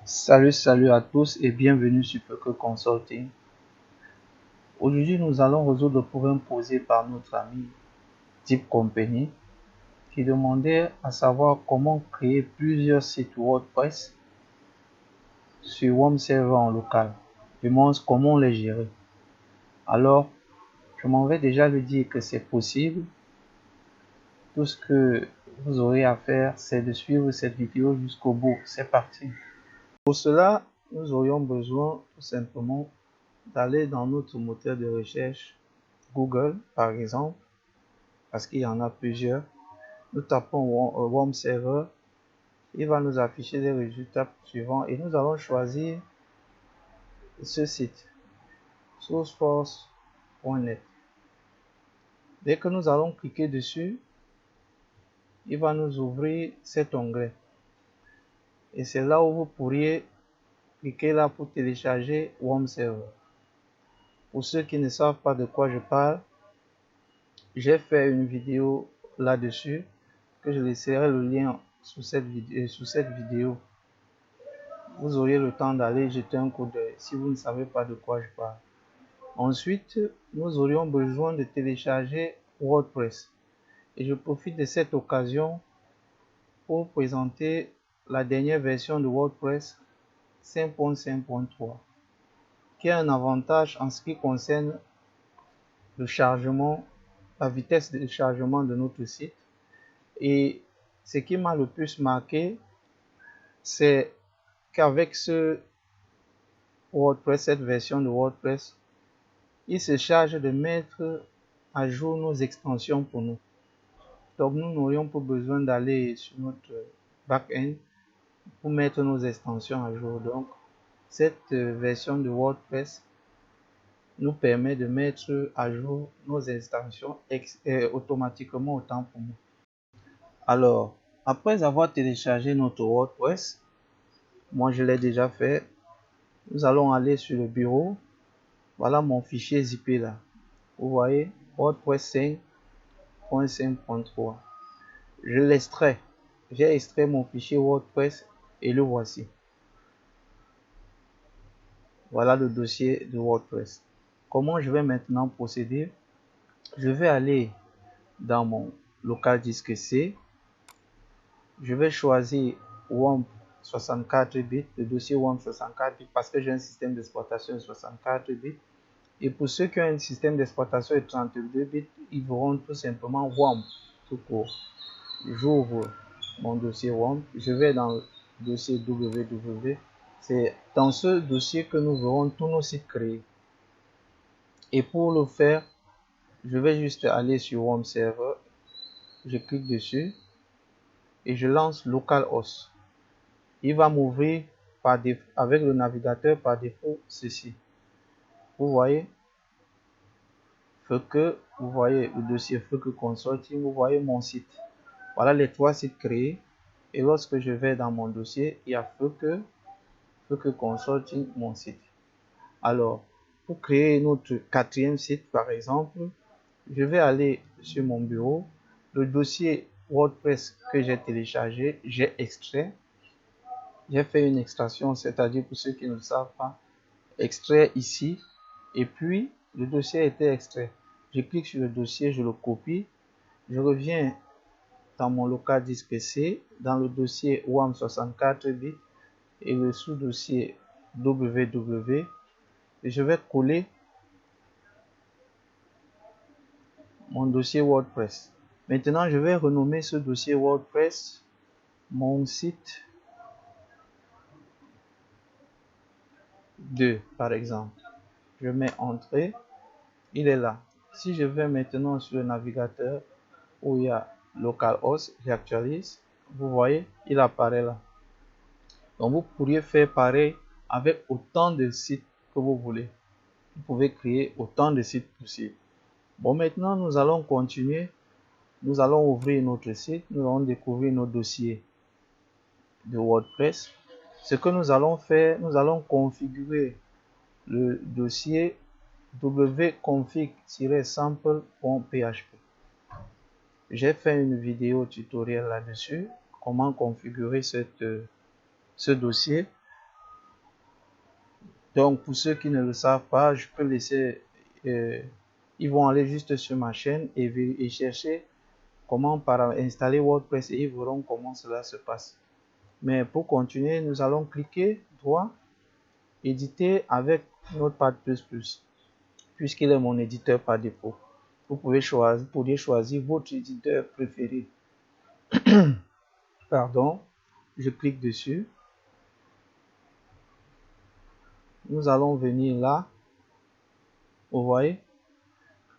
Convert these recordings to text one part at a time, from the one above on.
Salut à tous et bienvenue sur Feuque Consulting. Aujourd'hui, nous allons résoudre le problème posé par notre ami Deep Company qui demandait à savoir comment créer plusieurs sites WordPress sur Home Server en local. Du moins, comment les gérer. Alors, je m'en vais déjà lui dire que c'est possible. Tout ce que vous aurez à faire, c'est de suivre cette vidéo jusqu'au bout. C'est parti. Pour cela, nous aurions besoin tout simplement d'aller dans notre moteur de recherche Google par exemple, parce qu'il y en a plusieurs. Nous tapons Home Server, il va nous afficher les résultats suivants et nous allons choisir ce site, sourceforce.net. Dès que nous allons cliquer dessus, il va nous ouvrir cet onglet et c'est là où vous pourriez cliquer là pour télécharger Home Server. Pour ceux qui ne savent pas de quoi je parle, j'ai fait une vidéo là-dessus que je laisserai le lien sous cette vidéo. Vous aurez le temps d'aller jeter un coup d'œil si vous ne savez pas de quoi je parle. Ensuite, nous aurions besoin de télécharger WordPress. Et je profite de cette occasion pour présenter la dernière version de WordPress 5.5.3 qui a un avantage en ce qui concerne le chargement, la vitesse de chargement de notre site. Et ce qui m'a le plus marqué, c'est qu'avec cette version de WordPress, il se charge de mettre à jour nos extensions pour nous. Donc nous n'aurions pas besoin d'aller sur notre back-end pour mettre nos extensions à jour. Donc cette version de WordPress nous permet de mettre à jour nos extensions automatiquement autant pour nous. Alors, après avoir téléchargé notre WordPress, moi je l'ai déjà fait, nous allons aller sur le bureau. Voilà mon fichier zippé là. Vous voyez, WordPress 5.5.3. Je l'extrais. J'ai extrait mon fichier WordPress et le voici. Voilà le dossier de WordPress. Comment je vais maintenant procéder? Je vais aller dans mon local disque C. Je vais choisir WAMP 64 bits, le dossier WAMP 64 bits parce que j'ai un système d'exploitation de 64 bits. Et pour ceux qui ont un système d'exploitation de 32 bits, ils verront tout simplement WAMP tout court. J'ouvre mon dossier WAMP, je vais dans le dossier www. C'est dans ce dossier que nous verrons tous nos sites créés. Et pour le faire, je vais juste aller sur Home Server, je clique dessus et je lance localhost. Il va m'ouvrir avec le navigateur par défaut ceci. Vous voyez, vous voyez le dossier Feuque Consulting, vous voyez mon site. Voilà les trois sites créés. Et lorsque je vais dans mon dossier, il y a Feuque Consulting, mon site. Alors, pour créer notre quatrième site, par exemple, je vais aller sur mon bureau. Le dossier WordPress que j'ai téléchargé, j'ai extrait. J'ai fait une extraction, c'est-à-dire pour ceux qui ne le savent pas, extrait ici. Et puis, le dossier a été extrait. Je clique sur le dossier, je le copie. Je reviens dans mon local disque C, dans le dossier WAMP 64 bits et le sous-dossier www. Et je vais coller mon dossier WordPress. Maintenant, je vais renommer ce dossier WordPress mon site 2, par exemple. Je mets entrée, il est là. Si je vais maintenant sur le navigateur où il y a localhost, j'actualise, vous voyez, il apparaît là. Donc vous pourriez faire pareil avec autant de sites que vous voulez. Vous pouvez créer autant de sites possibles. Bon, maintenant nous allons continuer. Nous allons ouvrir notre site. Nous allons découvrir nos dossiers de WordPress. Ce que nous allons faire, nous allons configurer le dossier wconfig-sample.php. J'ai fait une vidéo tutoriel là-dessus, comment configurer ce dossier. Donc, pour ceux qui ne le savent pas, je peux laisser, ils vont aller juste sur ma chaîne et chercher comment installer WordPress et ils verront comment cela se passe. Mais pour continuer, nous allons cliquer droit, éditer avec Notepad++, puisqu'il est mon éditeur par défaut. Vous pourriez choisir votre éditeur préféré. Pardon, je clique dessus. Nous allons venir là. Vous voyez,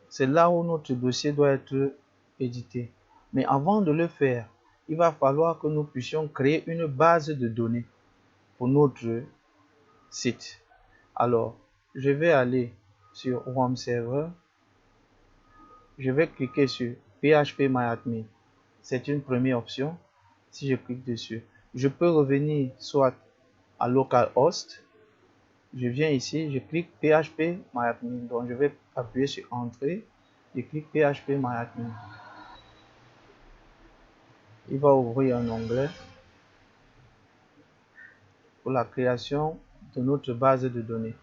c'est là où notre dossier doit être édité. Mais avant de le faire, il va falloir que nous puissions créer une base de données pour notre site. Alors, je vais aller sur WAM Server. Je vais cliquer sur PHPMyAdmin. C'est une première option. Si je clique dessus, je peux revenir soit à localhost. Je viens ici, je clique PHPMyAdmin. Donc, je vais appuyer sur Entrée. Je clique PHPMyAdmin. Il va ouvrir un onglet pour la création de notre base de données.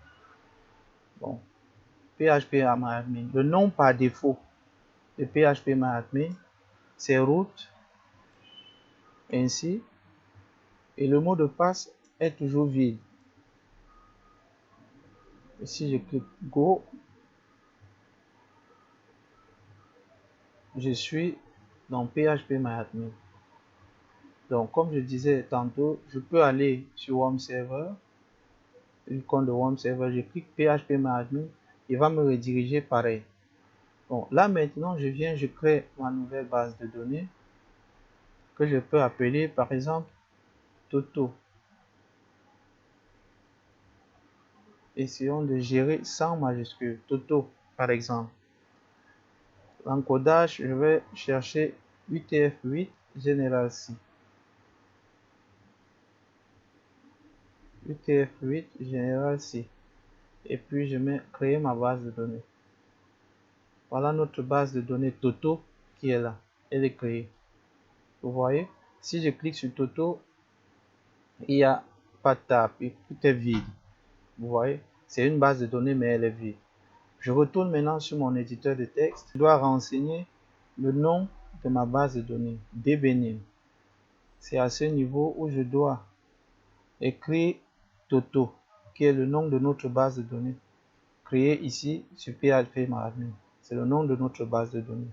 Bon, PHPMyAdmin. Le nom par défaut de PHPMyAdmin, c'est root, ainsi, et le mot de passe est toujours vide. Et si je clique Go, je suis dans PHPMyAdmin. Donc, comme je disais tantôt, je peux aller sur WAM Server, l'icône de WAM Server, je clique PHPMyAdmin, il va me rediriger pareil. Bon, là maintenant, je crée ma nouvelle base de données que je peux appeler par exemple Toto. Essayons de gérer sans majuscule. Toto, par exemple. L'encodage, je vais chercher UTF-8 General C. UTF-8 General C. Et puis je mets créer ma base de données. Voilà notre base de données Toto qui est là. Elle est créée. Vous voyez, si je clique sur Toto, il n'y a pas de table, tout est vide. Vous voyez, c'est une base de données, mais elle est vide. Je retourne maintenant sur mon éditeur de texte. Je dois renseigner le nom de ma base de données, dbName. C'est à ce niveau où je dois écrire Toto, qui est le nom de notre base de données, créé ici sur PHPMyAdmin. C'est le nom de notre base de données.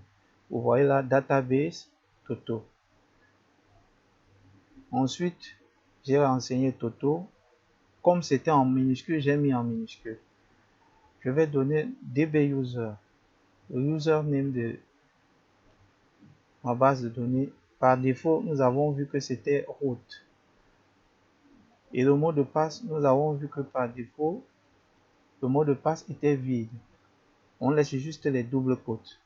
Vous voyez là, database Toto. Ensuite, j'ai renseigné Toto. Comme c'était en minuscule, j'ai mis en minuscule. Je vais donner dbuser, le username de ma base de données. Par défaut, nous avons vu que c'était root. Et le mot de passe, nous avons vu que par défaut, le mot de passe était vide. On laisse juste les doubles quotes.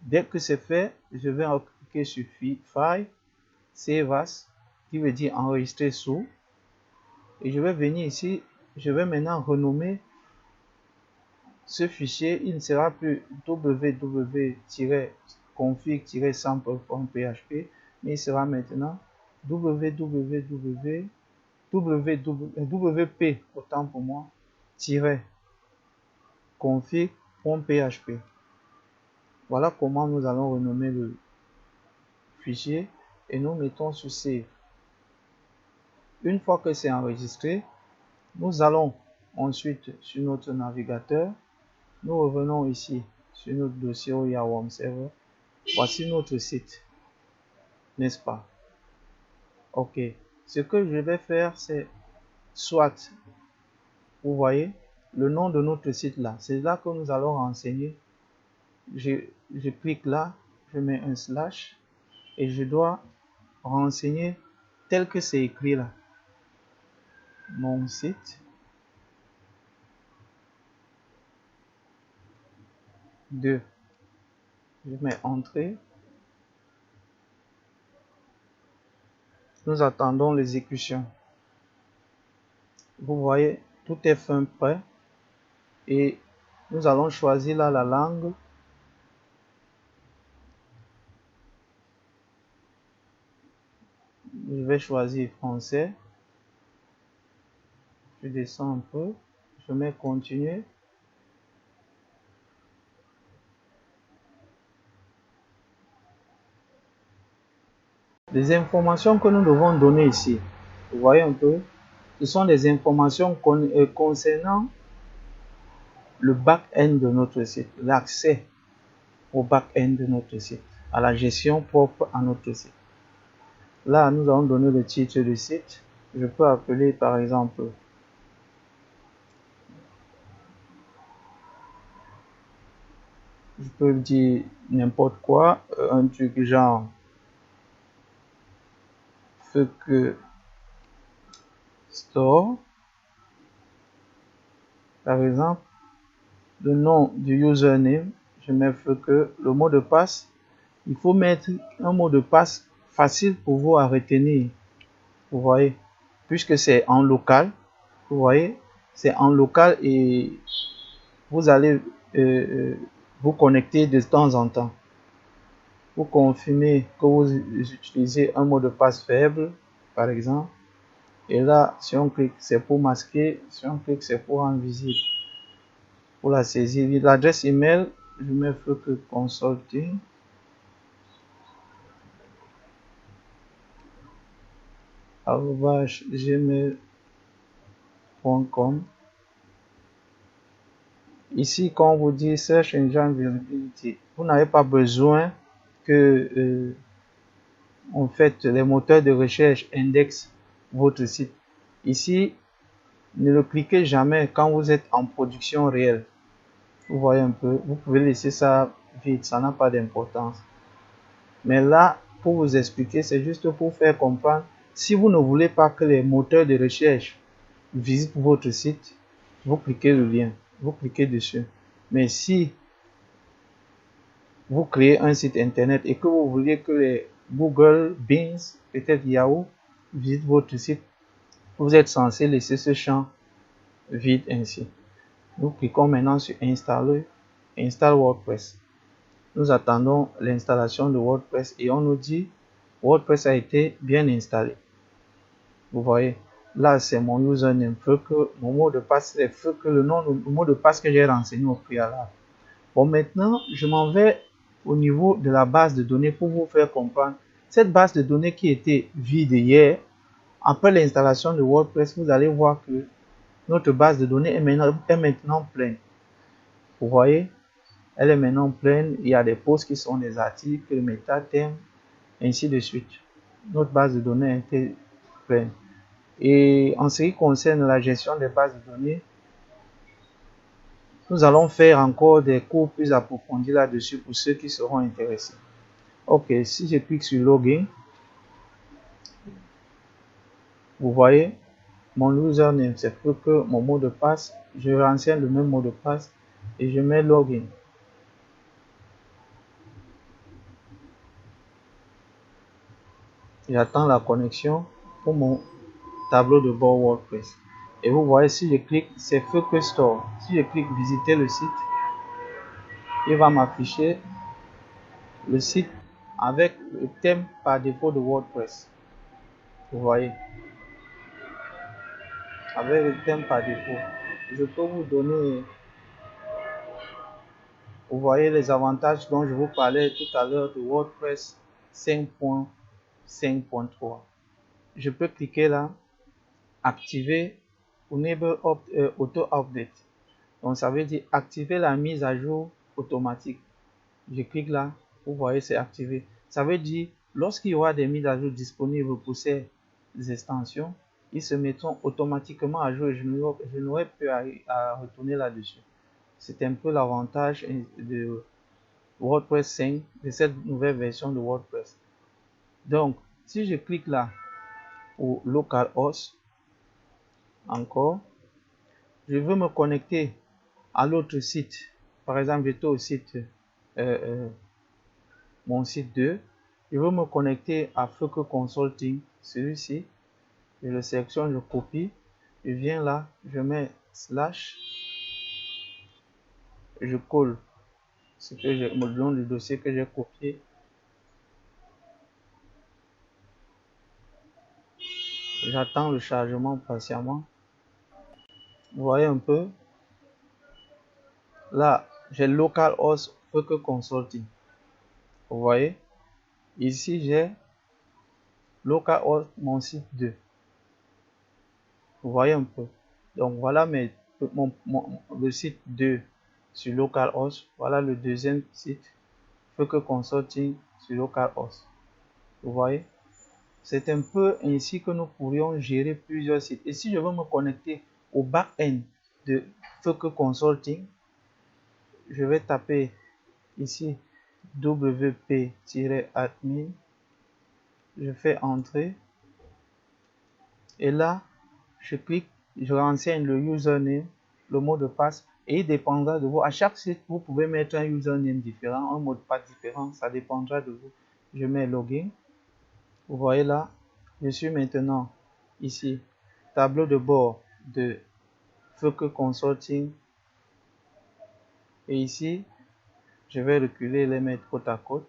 Dès que c'est fait, je vais cliquer sur File, Save As, qui veut dire enregistrer sous. Et je vais venir ici, je vais maintenant renommer ce fichier. Il ne sera plus www-config-sample.php, mais il sera maintenant www, wp, autant pour moi, config.php. Voilà comment nous allons renommer le fichier et nous mettons sur Save. Une fois que c'est enregistré, nous allons ensuite sur notre navigateur. Nous revenons ici sur notre dossier où il y a WAM Server. Voici notre site, n'est-ce pas? Ok. Ce que je vais faire, c'est soit, vous voyez, le nom de notre site là. C'est là que nous allons renseigner. Je clique là, je mets un slash et je dois renseigner tel que c'est écrit là. Mon site. 2. Je mets entrée. Nous attendons l'exécution. Vous voyez, tout est fin prêt. Et nous allons choisir là la langue. Je vais choisir français. Je descends un peu, je mets continuer. Les informations que nous devons donner ici, vous voyez un peu, ce sont des informations concernant le back-end de notre site, l'accès au back-end de notre site, à la gestion propre à notre site. Là, nous allons donner le titre du site. Je peux appeler par exemple je peux dire n'importe quoi, un truc genre que store, par exemple, le nom du username, je mets que le mot de passe, il faut mettre un mot de passe facile pour vous à retenir, vous voyez, puisque c'est en local, vous voyez, c'est en local et vous allez vous connecter de temps en temps. Vous confirmez que vous utilisez un mot de passe faible, par exemple. Et là, si on clique, c'est pour masquer. Si on clique, c'est pour rendre visible. Pour la saisir, l'adresse email, je mets que consulting. @gmail.com. Ici, quand on vous dit Search Engine Visibility, vous n'avez pas besoin que en fait les moteurs de recherche indexent votre site. Ici, ne le cliquez jamais quand vous êtes en production réelle. Vous voyez un peu, vous pouvez laisser ça vide, ça n'a pas d'importance. Mais là, pour vous expliquer, c'est juste pour faire comprendre, si vous ne voulez pas que les moteurs de recherche visitent votre site, vous cliquez le lien, vous cliquez dessus. Mais si vous créez un site internet et que vous voulez que les Google, Bing, peut-être Yahoo visitent votre site, vous êtes censé laisser ce champ vide ainsi. Nous cliquons maintenant sur installer, install WordPress. Nous attendons l'installation de WordPress et on nous dit WordPress a été bien installé. Vous voyez, là c'est mon username, que mon mot de passe, c'est que le mot de passe que j'ai renseigné au préalable. Bon, maintenant je m'en vais au niveau de la base de données pour vous faire comprendre. Cette base de données qui était vide hier, après l'installation de WordPress, vous allez voir que notre base de données est maintenant pleine. Vous voyez, elle est maintenant pleine. Il y a des posts qui sont des articles, métathèmes, ainsi de suite. Notre base de données était pleine. Et en ce qui concerne la gestion des bases de données, nous allons faire encore des cours plus approfondis là-dessus pour ceux qui seront intéressés. Ok, si je clique sur Login, vous voyez, mon username, c'est que mon mot de passe, je renseigne le même mot de passe et je mets Login. J'attends la connexion pour mon tableau de bord WordPress. Et vous voyez, si je clique, c'est que Store. Si je clique visiter le site, il va m'afficher le site avec le thème par défaut de WordPress. Vous voyez, avec le thème par défaut. Je peux vous donner, vous voyez les avantages dont je vous parlais tout à l'heure de WordPress 5.5.3. Je peux cliquer là, activer Enable Auto Update. Donc ça veut dire activer la mise à jour automatique. Je clique là, vous voyez c'est activé. Ça veut dire lorsqu'il y aura des mises à jour disponibles pour ces extensions, ils se mettront automatiquement à jour et je n'aurai plus à retourner là-dessus. C'est un peu l'avantage de WordPress 5, de cette nouvelle version de WordPress. Donc, si je clique là au localhost, encore, je veux me connecter à l'autre site. Par exemple, j'étais au site, mon site 2. Je veux me connecter à Feuke Consulting, celui-ci. Je le sélectionne, je copie. Je viens là, je mets slash. Je colle ce que j'ai, le nom du dossier que j'ai copié. J'attends le chargement patiemment. Vous voyez un peu. Là, j'ai localhost Fucker Consulting. Vous voyez. Ici, j'ai localhost mon site 2. Vous voyez un peu. Donc, voilà le site 2 sur localhost. Voilà le deuxième site Fucker Consulting sur localhost. Vous voyez. C'est un peu ainsi que nous pourrions gérer plusieurs sites. Et si je veux me connecter au back-end de Fucker Consulting, je vais taper ici wp-admin, je fais entrer et là je clique, je renseigne le username, le mot de passe, et il dépendra de vous. À chaque site vous pouvez mettre un username différent, un mot de passe différent, ça dépendra de vous. Je mets login. Vous voyez là, je suis maintenant ici, tableau de bord de Fucker Consulting, et ici je vais reculer, les mettre côte à côte.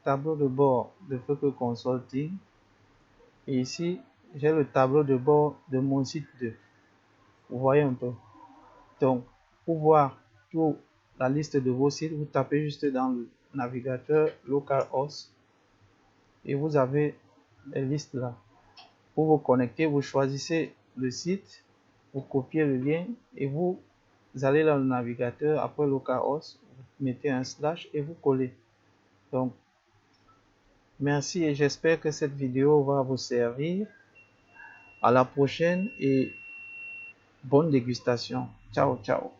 Tableau de bord de Fucker Consulting, et ici j'ai le tableau de bord de mon site 2. Vous voyez un peu. Donc pour voir toute la liste de vos sites, vous tapez juste dans le navigateur localhost et vous avez les listes là. Pour vous connecter, vous choisissez le site, vous copiez le lien et vous allez dans le navigateur, après localhost, vous mettez un slash et vous collez. Donc merci et j'espère que cette vidéo va vous servir. À la prochaine et bonne dégustation. Ciao, ciao.